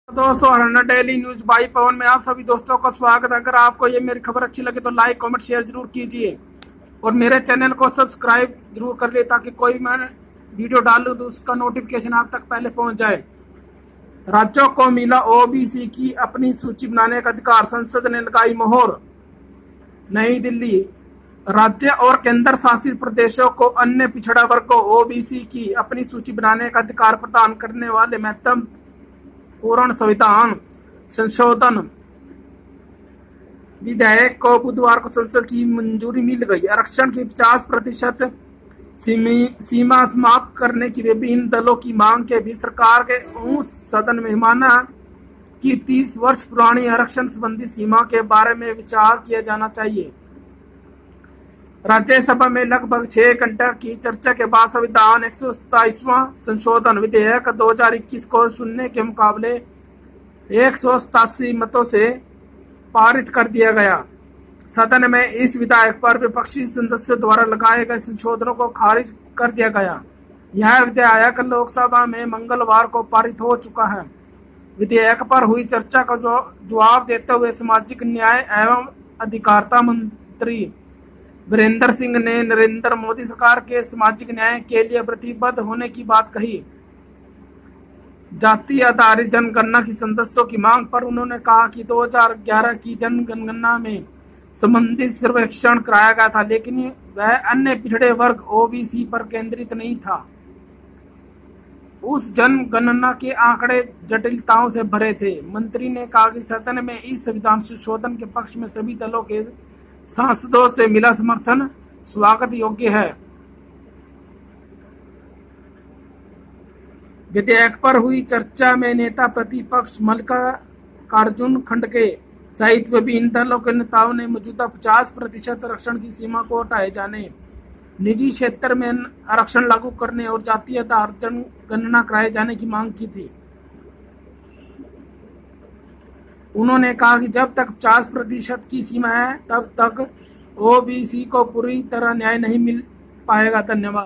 दोस्तों, Haryana daily news by पवन में आप सभी दोस्तों का स्वागत है। अगर आपको ये मेरी खबर अच्छी लगे तो लाइक कमेंट शेयर जरूर कीजिए और मेरे चैनल को सब्सक्राइब जरूर कर लिए ताकि कोई मैं वीडियो डालूं तो उसका नोटिफिकेशन आप तक पहले पहुंच जाए। राज्यों को मिला ओबीसी की अपनी सूची बनाने का अधिकार, संसद ने लगाई मोहर। नई दिल्ली, राज्य और केंद्र शासित प्रदेशों को अन्य पिछड़ा वर्ग को ओबीसी की अपनी सूची बनाने का अधिकार प्रदान करने वाले महत्वपूर्ण संविधान संशोधन विधेयक को बुधवार को संसद की मंजूरी मिल गई। आरक्षण की 50% सीमा समाप्त करने की विभिन्न दलों की मांग के बीच सरकार के उच्च सदन में माना कि 30 वर्ष पुरानी आरक्षण संबंधी सीमा के बारे में विचार किया जाना चाहिए। राज्यसभा में लगभग 6 घंटे की चर्चा के बाद संविधान 127वां संशोधन विधेयक 2021 को शून्य के मुकाबले 187 मतों से पारित कर दिया गया। सदन में इस विधेयक पर विपक्षी सदस्यों द्वारा लगाए गए संशोधनों को खारिज कर दिया गया। यह विधेयक लोकसभा में मंगलवार को पारित हो चुका है। विधेयक पर हुई चर्चा का जवाब देते हुए सामाजिक न्याय एवं अधिकारिता मंत्री वीरेंद्र सिंह ने नरेंद्र मोदी सरकार के सामाजिक न्याय के लिए प्रतिबद्ध होने की बात कही। जाति आधारित जनगणना की सदस्यों की मांग पर उन्होंने कहा कि 2011 की जनगणना में संबंधित सर्वेक्षण कराया गया था, लेकिन वह अन्य पिछड़े वर्ग ओबीसी पर केंद्रित नहीं था। उस जनगणना के आंकड़े जटिलताओं से भरे थे। मंत्री ने कहा कि सदन में इस संविधान संशोधन के पक्ष में सभी दलों के सांसदों से मिला समर्थन स्वागत योग्य है। विधेयक पर हुई चर्चा में नेता प्रतिपक्ष मल्लिकार्जुन खड़गे सहित विभिन्न दलों के नेताओं ने मौजूदा 50% आरक्षण की सीमा को हटाए जाने, निजी क्षेत्र में आरक्षण लागू करने और जातीय आधार जनगणना कराए जाने की मांग की थी। उन्होंने कहा कि जब तक 50% की सीमा है तब तक ओबीसी को पूरी तरह न्याय नहीं मिल पाएगा। धन्यवाद।